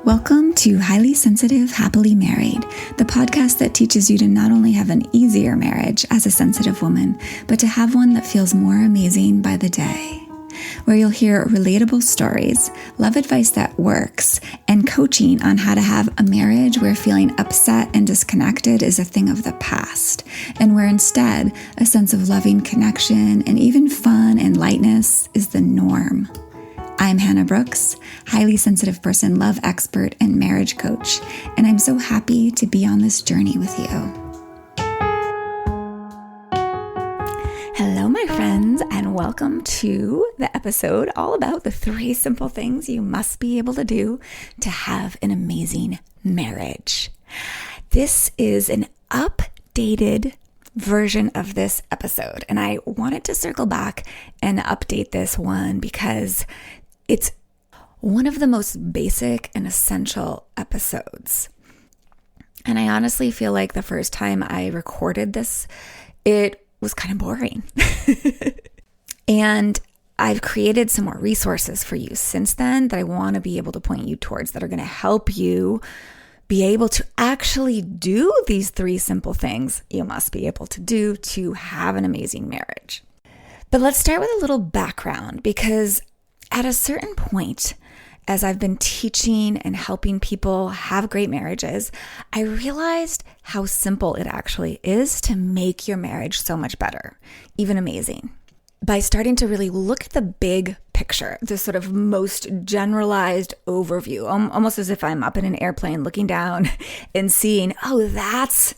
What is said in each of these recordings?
Welcome to Highly Sensitive, Happily Married, the podcast that teaches you to not only have an easier marriage as a sensitive woman, but to have one that feels more amazing by the day. Where you'll hear relatable stories, love advice that works, and coaching on how to have a marriage where feeling upset and disconnected is a thing of the past, and where instead a sense of loving connection and even fun and lightness is the norm. I'm Hannah Brooks, highly sensitive person, love expert, and marriage coach, and I'm so happy to be on this journey with you. Hello, my friends, and welcome to the episode all about the 3 simple things you must be able to do to have an amazing marriage. This is an updated version of this episode, and I wanted to circle back and update this one because it's one of the most basic and essential episodes. And I honestly feel like the first time I recorded this, it was kind of boring. And I've created some more resources for you since then that I want to be able to point you towards that are going to help you be able to actually do these 3 simple things you must be able to do to have an amazing marriage. But let's start with a little background, because at a certain point, as I've been teaching and helping people have great marriages, I realized how simple it actually is to make your marriage so much better, even amazing. By starting to really look at the big picture, the sort of most generalized overview, almost as if I'm up in an airplane looking down and seeing, oh, that's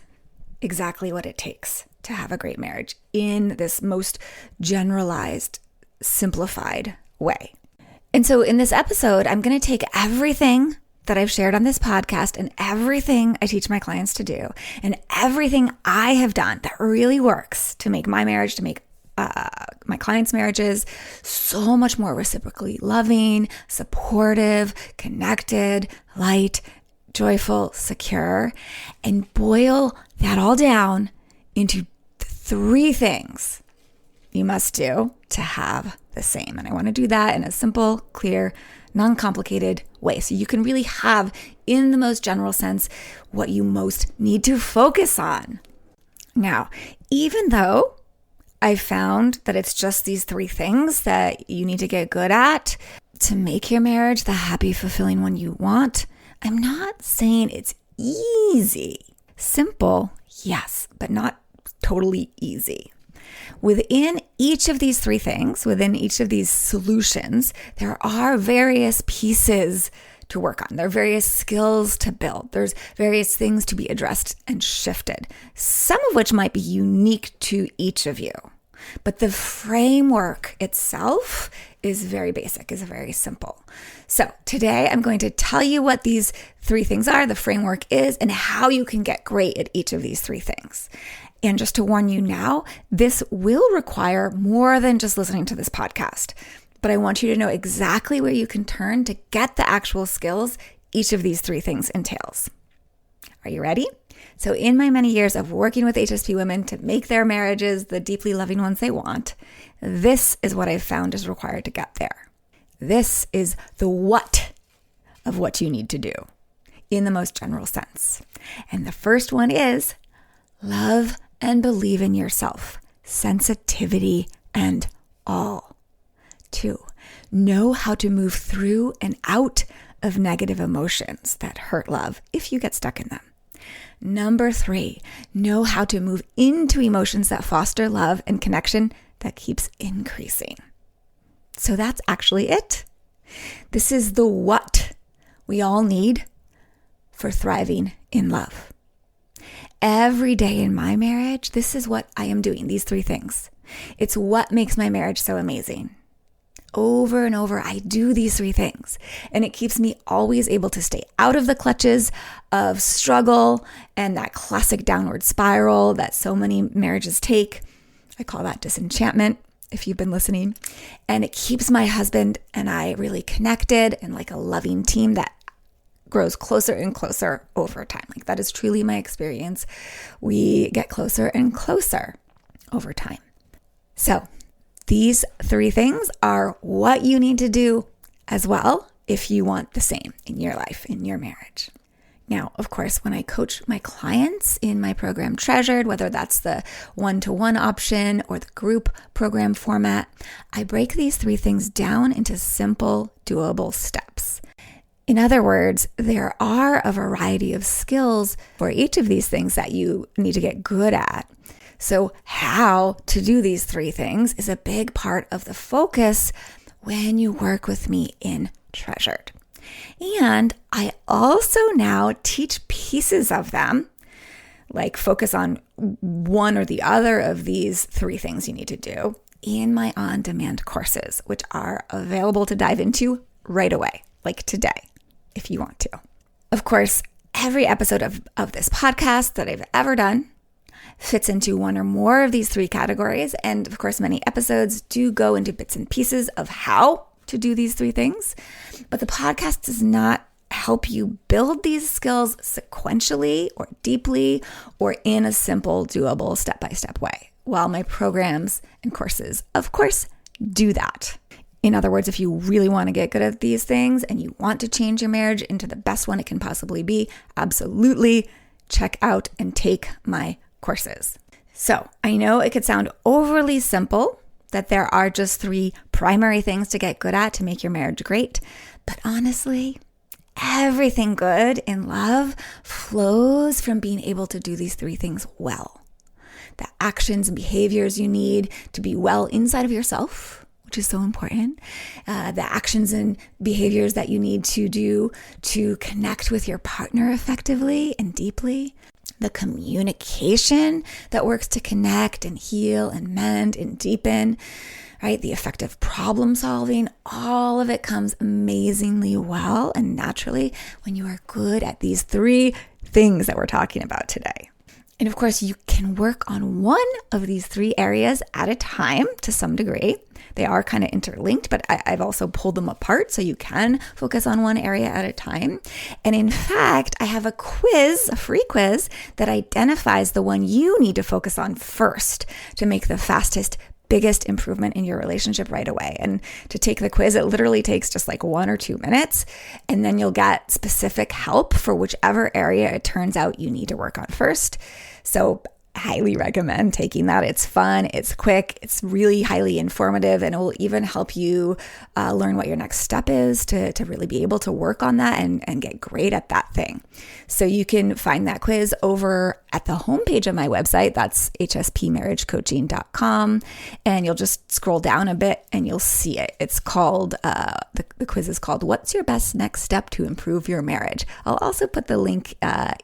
exactly what it takes to have a great marriage in this most generalized, simplified way. And so in this episode, I'm going to take everything that I've shared on this podcast and everything I teach my clients to do and everything I have done that really works to make my marriage, to make my clients' marriages so much more reciprocally loving, supportive, connected, light, joyful, secure, and boil that all down into 3 things you must do to have the same. And I want to do that in a simple, clear, non-complicated way. So you can really have, in the most general sense, what you most need to focus on. Now, even though I found that it's just these 3 things that you need to get good at to make your marriage the happy, fulfilling one you want, I'm not saying it's easy. Simple, yes, but not totally easy. Within each of these 3 things, within each of these solutions, there are various pieces to work on. There are various skills to build. There's various things to be addressed and shifted, some of which might be unique to each of you. But the framework itself is very basic, is very simple. So today I'm going to tell you what these 3 things are, the framework is, and how you can get great at each of these 3 things. And just to warn you now, this will require more than just listening to this podcast. But I want you to know exactly where you can turn to get the actual skills each of these 3 things entails. Are you ready? So in my many years of working with HSP women to make their marriages the deeply loving ones they want, this is what I've found is required to get there. This is the what of what you need to do in the most general sense. And the first one is love and believe in yourself, sensitivity and all. 2, know how to move through and out of negative emotions that hurt love if you get stuck in them. Number 3, know how to move into emotions that foster love and connection that keeps increasing. So that's actually it. This is the what we all need for thriving in love. Every day in my marriage, this is what I am doing, these 3 things. It's what makes my marriage so amazing. Over and over, I do these 3 things, and it keeps me always able to stay out of the clutches of struggle and that classic downward spiral that so many marriages take. I call that disenchantment, if you've been listening. And it keeps my husband and I really connected and like a loving team that grows closer and closer over time. Like that is truly my experience. We get closer and closer over time. So these 3 things are what you need to do as well if you want the same in your life, in your marriage. Now, of course, when I coach my clients in my program Treasured, whether that's the one-to-one option or the group program format, I break these 3 things down into simple, doable steps. In other words, there are a variety of skills for each of these things that you need to get good at. So how to do these 3 things is a big part of the focus when you work with me in Treasured. And I also now teach pieces of them, like focus on one or the other of these 3 things you need to do in my on-demand courses, which are available to dive into right away, like today, if you want to. Of course, every episode of this podcast that I've ever done fits into one or more of these 3 categories. And of course, many episodes do go into bits and pieces of how to do these 3 things. But the podcast does not help you build these skills sequentially or deeply or in a simple, doable, step-by-step way, while my programs and courses, of course, do that. In other words, if you really want to get good at these things and you want to change your marriage into the best one it can possibly be, absolutely check out and take my courses. So I know it could sound overly simple that there are just 3 primary things to get good at to make your marriage great. But honestly, everything good in love flows from being able to do these 3 things well. The actions and behaviors you need to be well inside of yourself, which is so important. The actions and behaviors that you need to do to connect with your partner effectively and deeply. The communication that works to connect and heal and mend and deepen, right? The effective problem solving, all of it comes amazingly well and naturally when you are good at these 3 things that we're talking about today. And of course, you can work on one of these 3 areas at a time to some degree. They are kind of interlinked, but I've also pulled them apart so you can focus on one area at a time. And in fact, I have a free quiz that identifies the one you need to focus on first to make the fastest, biggest improvement in your relationship right away. And to take the quiz, it literally takes just like 1 or 2 minutes, and then you'll get specific help for whichever area it turns out you need to work on first. So highly recommend taking that. It's fun, it's quick, it's really highly informative, and it will even help you learn what your next step is to really be able to work on that and get great at that thing. So you can find that quiz over at the homepage of my website. That's hspmarriagecoaching.com. And you'll just scroll down a bit and you'll see it. It's called, the quiz is called, What's Your Best Next Step to Improve Your Marriage? I'll also put the link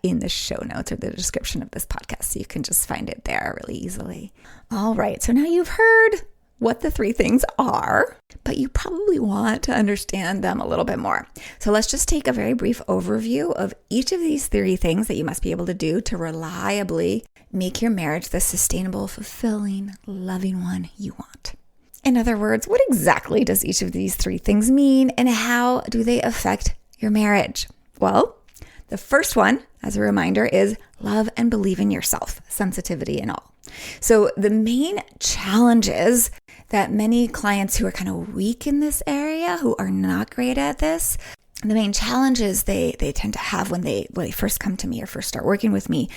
in the show notes or the description of this podcast so you can just find it there really easily. All right. So now you've heard what the 3 things are, but you probably want to understand them a little bit more. So let's just take a very brief overview of each of these 3 things that you must be able to do to reliably make your marriage the sustainable, fulfilling, loving one you want. In other words, what exactly does each of these 3 things mean, and how do they affect your marriage? Well, the first one, as a reminder, is love and believe in yourself, sensitivity and all. So the main challenges that many clients who are kind of weak in this area, who are not great at this, the main challenges they tend to have when they first come to me or first start working with me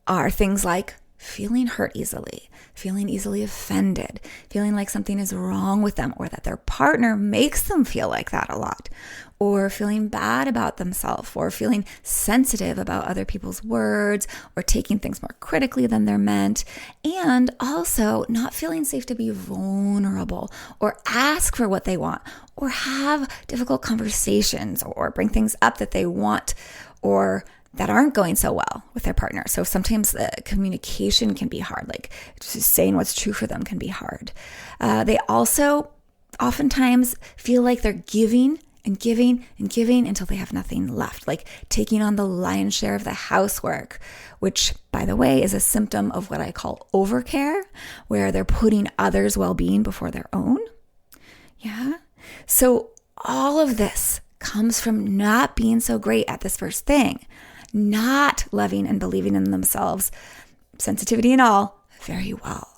are things like feeling hurt easily, feeling easily offended, feeling like something is wrong with them or that their partner makes them feel like that a lot, or feeling bad about themselves, or feeling sensitive about other people's words, or taking things more critically than they're meant, and also not feeling safe to be vulnerable or ask for what they want or have difficult conversations or bring things up that they want or that aren't going so well with their partner. So sometimes the communication can be hard, like just saying what's true for them can be hard. They also oftentimes feel like they're giving and giving and giving until they have nothing left, like taking on the lion's share of the housework, which, by the way, is a symptom of what I call overcare, where they're putting others' well-being before their own. Yeah. So all of this comes from not being so great at this first thing, not loving and believing in themselves, sensitivity and all, very well.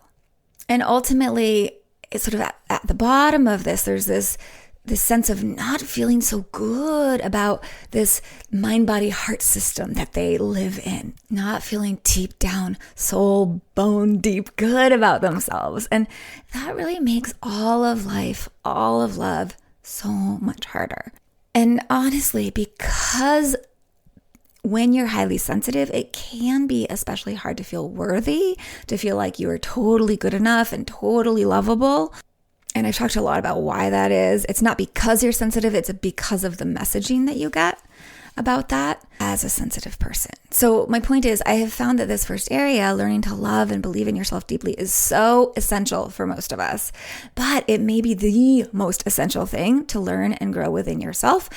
And ultimately, it's sort of at the bottom of this, there's this this sense of not feeling so good about this mind, body, heart system that they live in, not feeling deep down, soul, bone deep good about themselves. And that really makes all of life, all of love so much harder. And honestly, because when you're highly sensitive, it can be especially hard to feel worthy, to feel like you are totally good enough and totally lovable. And I've talked a lot about why that is. It's not because you're sensitive, it's because of the messaging that you get about that as a sensitive person. So my point is, I have found that this first area, learning to love and believe in yourself deeply, is so essential for most of us. But it may be the most essential thing to learn and grow within yourself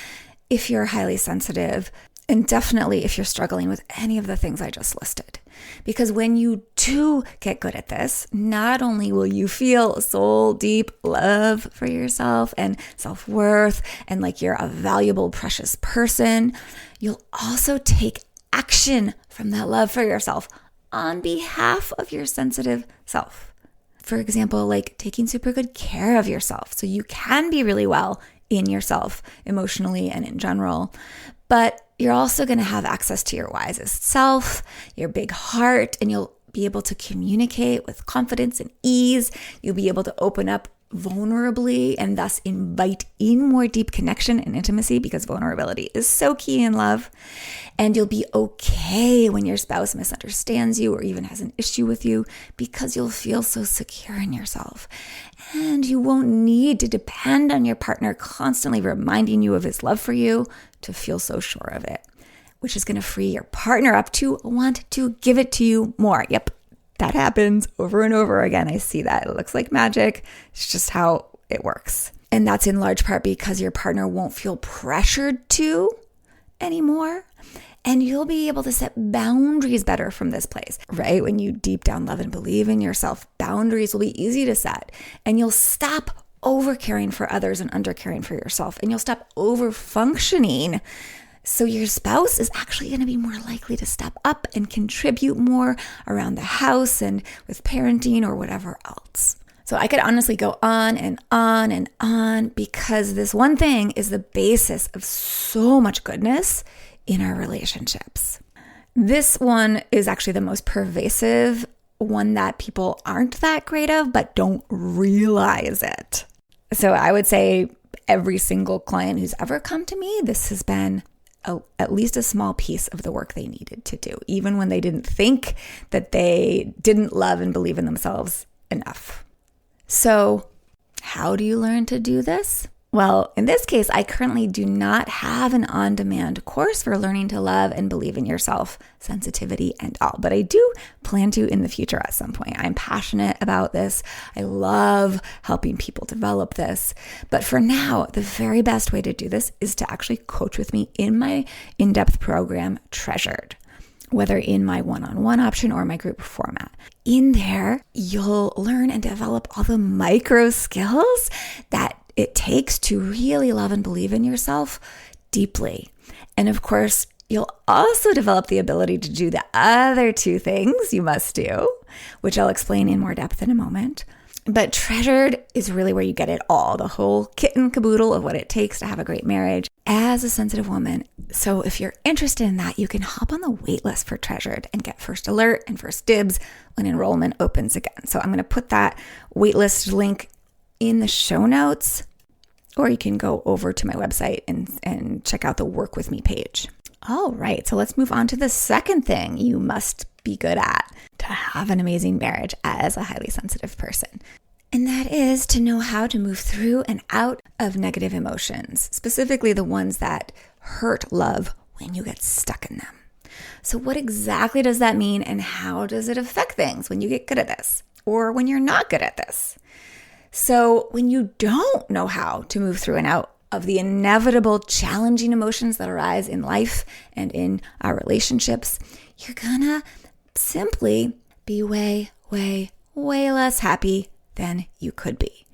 if you're highly sensitive, and definitely if you're struggling with any of the things I just listed. Because when you do get good at this, not only will you feel soul deep love for yourself and self-worth and like you're a valuable, precious person, you'll also take action from that love for yourself on behalf of your sensitive self. For example, like taking super good care of yourself so you can be really well in yourself emotionally and in general. But you're also going to have access to your wisest self, your big heart, and you'll be able to communicate with confidence and ease. You'll be able to open up vulnerably and thus invite in more deep connection and intimacy, because vulnerability is so key in love. And you'll be okay when your spouse misunderstands you or even has an issue with you, because you'll feel so secure in yourself. And you won't need to depend on your partner constantly reminding you of his love for you to feel so sure of it, which is going to free your partner up to want to give it to you more. Yep, that happens over and over again. I see that. It looks like magic. It's just how it works. And that's in large part because your partner won't feel pressured to anymore. And you'll be able to set boundaries better from this place, right? When you deep down love and believe in yourself, boundaries will be easy to set. And you'll stop over caring for others and under caring for yourself. And you'll stop over functioning. So your spouse is actually going to be more likely to step up and contribute more around the house and with parenting or whatever else. So I could honestly go on and on and on, because this one thing is the basis of so much goodness in our relationships. This one is actually the most pervasive one that people aren't that great of, but don't realize it. So I would say every single client who's ever come to me, this has been at least a small piece of the work they needed to do, even when they didn't think that they didn't love and believe in themselves enough. So how do you learn to do this? Well, in this case, I currently do not have an on-demand course for learning to love and believe in yourself, sensitivity and all, but I do plan to in the future at some point. I'm passionate about this. I love helping people develop this. But for now, the very best way to do this is to actually coach with me in my in-depth program, Treasured, whether in my one-on-one option or my group format. In there, you'll learn and develop all the micro skills that it takes to really love and believe in yourself deeply. And of course, you'll also develop the ability to do the other two things you must do, which I'll explain in more depth in a moment. But Treasured is really where you get it all, the whole kit and caboodle of what it takes to have a great marriage as a sensitive woman. So if you're interested in that, you can hop on the wait list for Treasured and get first alert and first dibs when enrollment opens again. So I'm going to put that waitlist link in the show notes, or you can go over to my website and check out the Work With Me page. All right, so let's move on to the second thing you must be good at to have an amazing marriage as a highly sensitive person. And that is to know how to move through and out of negative emotions, specifically the ones that hurt love when you get stuck in them. So what exactly does that mean, and how does it affect things when you get good at this or when you're not good at this? So when you don't know how to move through and out of the inevitable challenging emotions that arise in life and in our relationships, you're gonna simply be way, way, way less happy than you could be.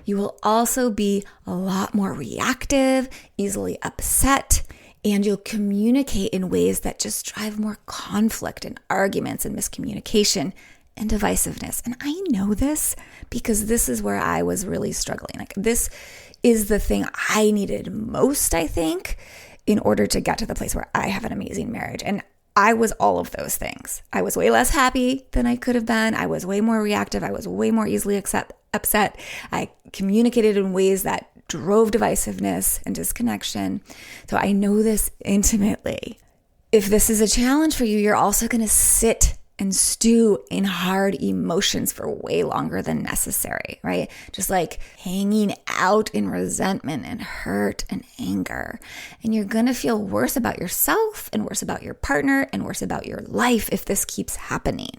You will also be a lot more reactive, easily upset, and you'll communicate in ways that just drive more conflict and arguments and miscommunication and divisiveness. And I know this because this is where I was really struggling. Like, this is the thing I needed most, I think, in order to get to the place where I have an amazing marriage. And I was all of those things. I was way less happy than I could have been. I was way more reactive. I was way more easily upset. I communicated in ways that drove divisiveness and disconnection. So I know this intimately. If this is a challenge for you, you're also going to sit and stew in hard emotions for way longer than necessary, right? Just like hanging out in resentment and hurt and anger. And you're going to feel worse about yourself and worse about your partner and worse about your life if this keeps happening.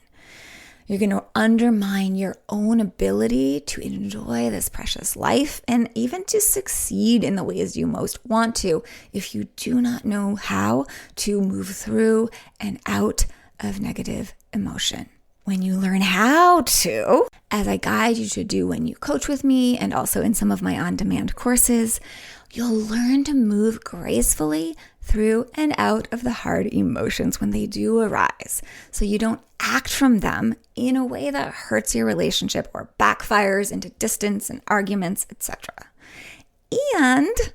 You're going to undermine your own ability to enjoy this precious life and even to succeed in the ways you most want to if you do not know how to move through and out of negative emotion. When you learn how to, as I guide you to do when you coach with me and also in some of my on-demand courses, you'll learn to move gracefully through and out of the hard emotions when they do arise, so you don't act from them in a way that hurts your relationship or backfires into distance and arguments, etc. And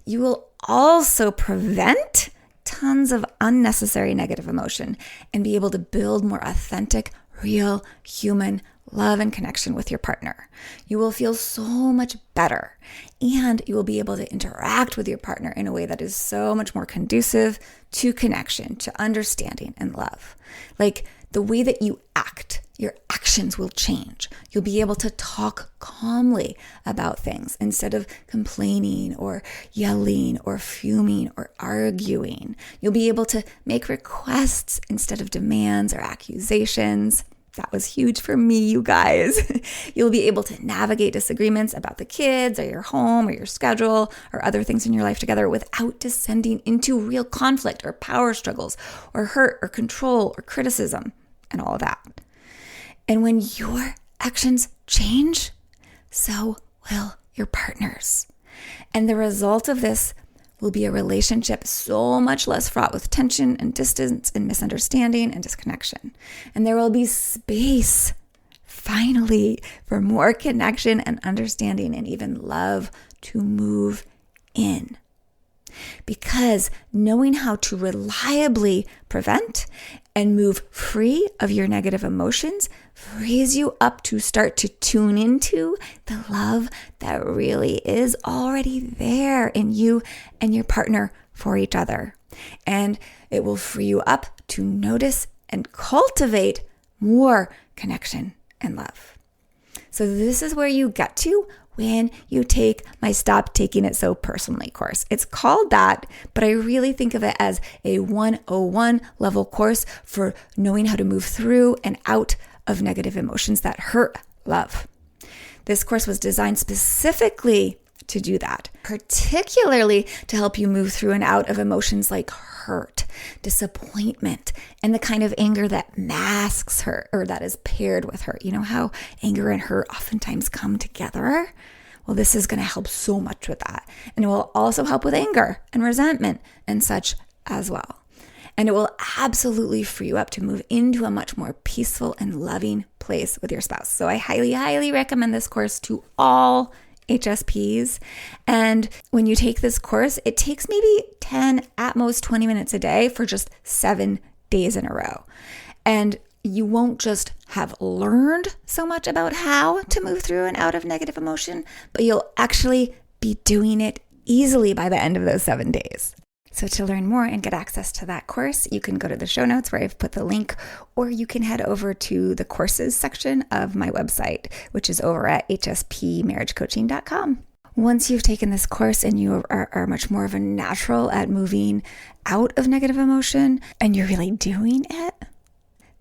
you will also prevent tons of unnecessary negative emotion and be able to build more authentic, real, human love and connection with your partner. You will feel so much better, and you will be able to interact with your partner in a way that is so much more conducive to connection, to understanding and love. Like the way that you act, your actions will change. You'll be able to talk calmly about things instead of complaining or yelling or fuming or arguing. You'll be able to make requests instead of demands or accusations. That was huge for me, you guys. You'll be able to navigate disagreements about the kids or your home or your schedule or other things in your life together without descending into real conflict or power struggles or hurt or control or criticism and all of that. And when your actions change, so will your partner's. And the result of this will be a relationship so much less fraught with tension and distance and misunderstanding and disconnection. And there will be space, finally, for more connection and understanding and even love to move in. Because knowing how to reliably prevent and move free of your negative emotions frees you up to start to tune into the love that really is already there in you and your partner for each other. And it will free you up to notice and cultivate more connection and love. So this is where you get to when you take my Stop Taking It So Personally course. It's called that, but I really think of it as a 101 level course for knowing how to move through and out of negative emotions that hurt love. This course was designed specifically to do that, particularly to help you move through and out of emotions like hurt, disappointment, and the kind of anger that masks hurt or that is paired with hurt. You know how anger and hurt oftentimes come together? Well, this is going to help so much with that. And it will also help with anger and resentment and such as well. And it will absolutely free you up to move into a much more peaceful and loving place with your spouse. So I highly, highly recommend this course to all HSPs. And when you take this course, it takes maybe 10, at most 20 minutes a day for just 7 days in a row. And you won't just have learned so much about how to move through and out of negative emotion, but you'll actually be doing it easily by the end of those 7 days. So to learn more and get access to that course, you can go to the show notes where I've put the link, or you can head over to the courses section of my website, which is over at hspmarriagecoaching.com. Once you've taken this course and you are much more of a natural at moving out of negative emotion and you're really doing it,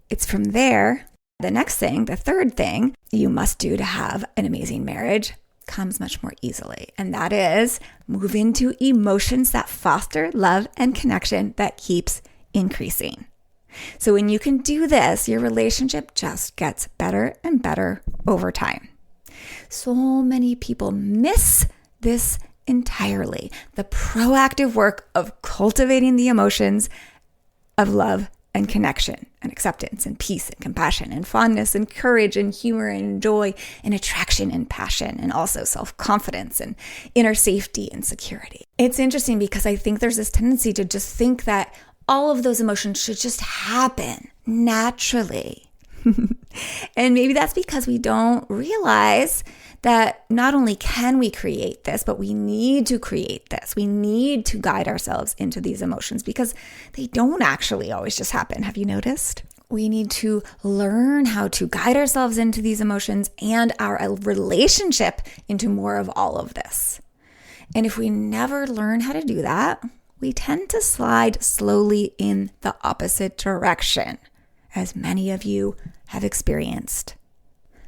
it's from there. The next thing, the third thing you must do to have an amazing marriage comes much more easily. And that is move into emotions that foster love and connection that keeps increasing. So when you can do this, your relationship just gets better and better over time. So many people miss this entirely. The proactive work of cultivating the emotions of love and connection and acceptance and peace and compassion and fondness and courage and humor and joy and attraction and passion and also self-confidence and inner safety and security. It's interesting because I think there's this tendency to just think that all of those emotions should just happen naturally. And maybe that's because we don't realize that not only can we create this, but we need to create this. We need to guide ourselves into these emotions because they don't actually always just happen. Have you noticed? We need to learn how to guide ourselves into these emotions and our relationship into more of all of this. And if we never learn how to do that, we tend to slide slowly in the opposite direction, as many of you have experienced.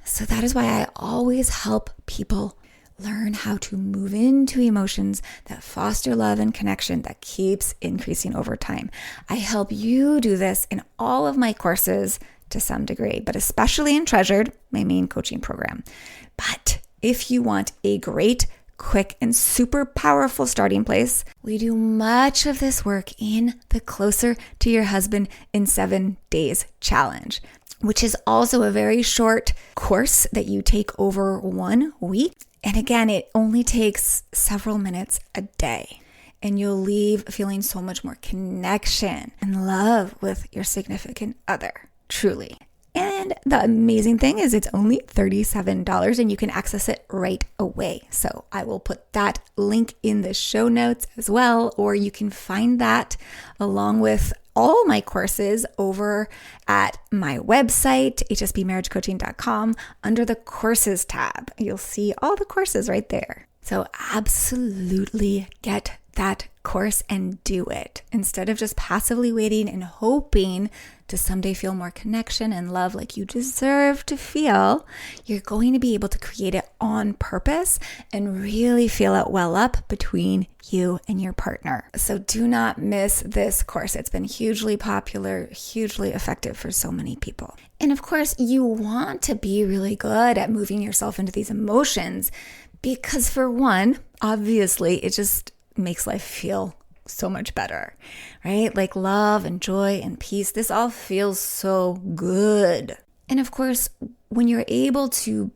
So that is why I always help people learn how to move into emotions that foster love and connection that keeps increasing over time. I help you do this in all of my courses to some degree, but especially in Treasured, my main coaching program. But if you want a great, quick, and super powerful starting place, we do much of this work in the Closer to Your Husband in 7 Days challenge, which is also a very short course that you take over 1 week. And again, it only takes several minutes a day. And you'll leave feeling so much more connection and love with your significant other, truly. And the amazing thing is it's only $37 and you can access it right away. So I will put that link in the show notes as well, or you can find that along with all my courses over at my website, hsbmarriagecoaching.com, under the courses tab. You'll see all the courses right there. So absolutely get that course and do it instead of just passively waiting and hoping to someday feel more connection and love like you deserve to feel. You're going to be able to create it on purpose and really feel it well up between you and your partner. So do not miss this course. It's been hugely popular, hugely effective for so many people. And of course, you want to be really good at moving yourself into these emotions because for one, obviously, it just makes life feel so much better, right? Like love and joy and peace. This all feels so good. And of course, when you're able to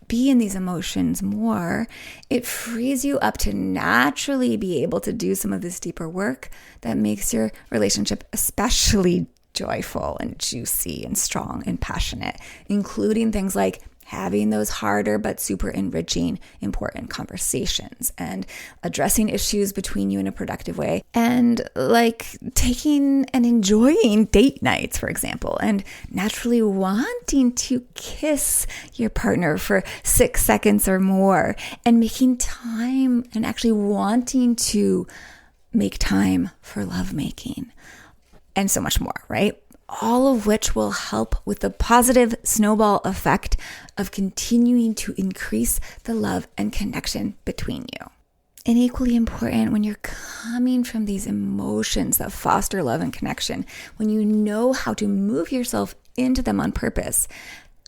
be in these emotions more, it frees you up to naturally be able to do some of this deeper work that makes your relationship especially joyful and juicy and strong and passionate, including things like having those harder but super enriching, important conversations and addressing issues between you in a productive way, and like taking and enjoying date nights, for example, and naturally wanting to kiss your partner for 6 seconds or more, and making time and actually wanting to make time for lovemaking, and so much more, right? All of which will help with the positive snowball effect of continuing to increase the love and connection between you. And equally important, when you're coming from these emotions that foster love and connection, when you know how to move yourself into them on purpose,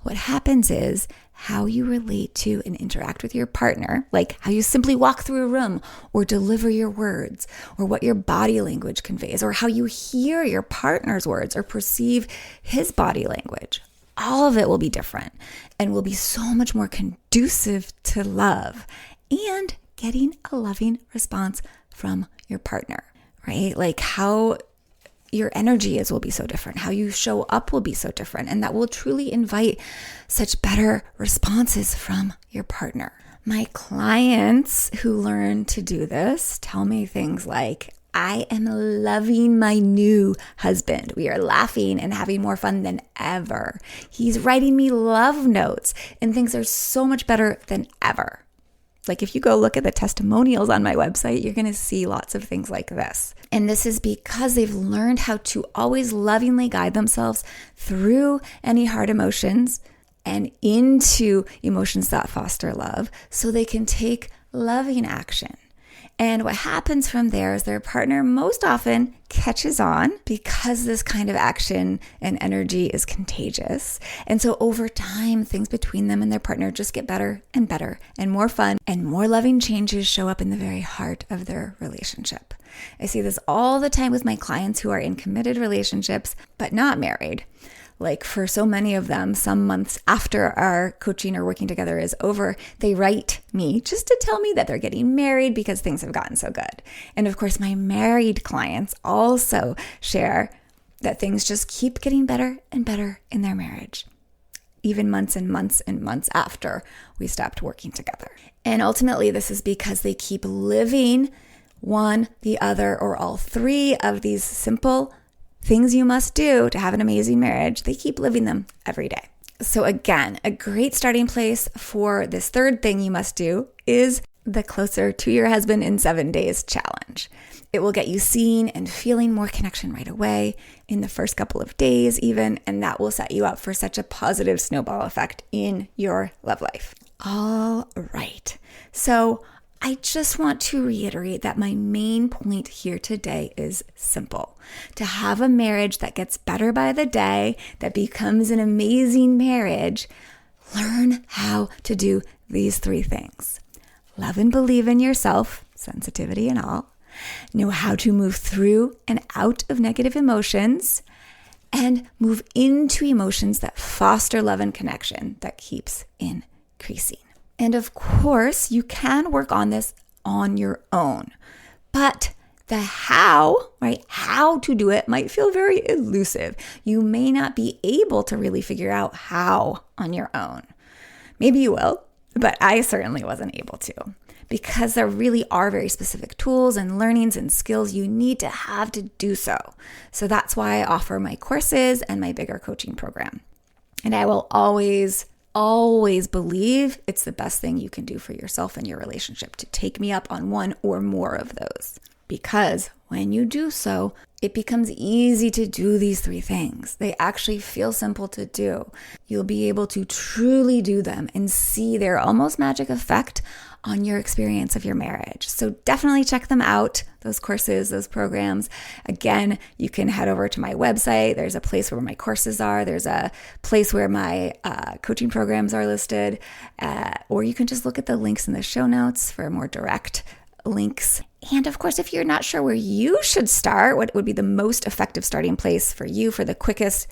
what happens is how you relate to and interact with your partner, like how you simply walk through a room or deliver your words, or what your body language conveys, or how you hear your partner's words or perceive his body language. All of it will be different and will be so much more conducive to love and getting a loving response from your partner, right? Like how your energy will be so different. How you show up will be so different. And that will truly invite such better responses from your partner. My clients who learn to do this tell me things like, I am loving my new husband. We are laughing and having more fun than ever. He's writing me love notes and things are so much better than ever. Like if you go look at the testimonials on my website, you're going to see lots of things like this. And this is because they've learned how to always lovingly guide themselves through any hard emotions and into emotions that foster love so they can take loving action And what happens from there is their partner most often catches on because this kind of action and energy is contagious. And so over time, things between them and their partner just get better and better and more fun, and more loving changes show up in the very heart of their relationship. I see this all the time with my clients who are in committed relationships, but not married. Like for so many of them, some months after our coaching or working together is over, they write me just to tell me that they're getting married because things have gotten so good. And of course, my married clients also share that things just keep getting better and better in their marriage, even months and months and months after we stopped working together. And ultimately, this is because they keep living one, the other, or all three of these simple things you must do to have an amazing marriage. They keep living them every day. So again, a great starting place for this third thing you must do is the Closer to Your Husband in 7 Days challenge. It will get you seeing and feeling more connection right away in the first couple of days even, and that will set you up for such a positive snowball effect in your love life. All right. So I just want to reiterate that my main point here today is simple. To have a marriage that gets better by the day, that becomes an amazing marriage, learn how to do these three things. Love and believe in yourself, sensitivity and all. Know how to move through and out of negative emotions, and move into emotions that foster love and connection that keeps increasing. And of course, you can work on this on your own, but the how, right? How to do it might feel very elusive. You may not be able to really figure out how on your own. Maybe you will, but I certainly wasn't able to, because there really are very specific tools and learnings and skills you need to have to do so. So that's why I offer my courses and my bigger coaching program. And I will always believe it's the best thing you can do for yourself and your relationship to take me up on one or more of those. Because when you do so, it becomes easy to do these three things. They actually feel simple to do. You'll be able to truly do them and see their almost magic effect on your experience of your marriage. So definitely check them out, those courses, those programs. Again, you can head over to my website. There's a place where my courses are. There's a place where my coaching programs are listed. Or you can just look at the links in the show notes for more direct links. And of course, if you're not sure where you should start, what would be the most effective starting place for you for the quickest,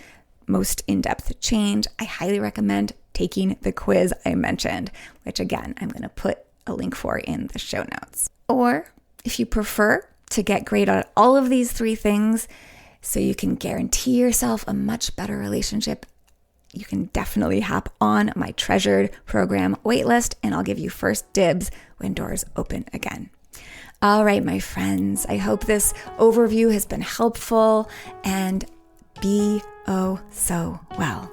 most in-depth change, I highly recommend taking the quiz I mentioned, which again, I'm going to put a link for in the show notes. Or if you prefer to get great at all of these three things so you can guarantee yourself a much better relationship, you can definitely hop on my treasured program waitlist, and I'll give you first dibs when doors open again. All right, my friends, I hope this overview has been helpful, and be oh so well.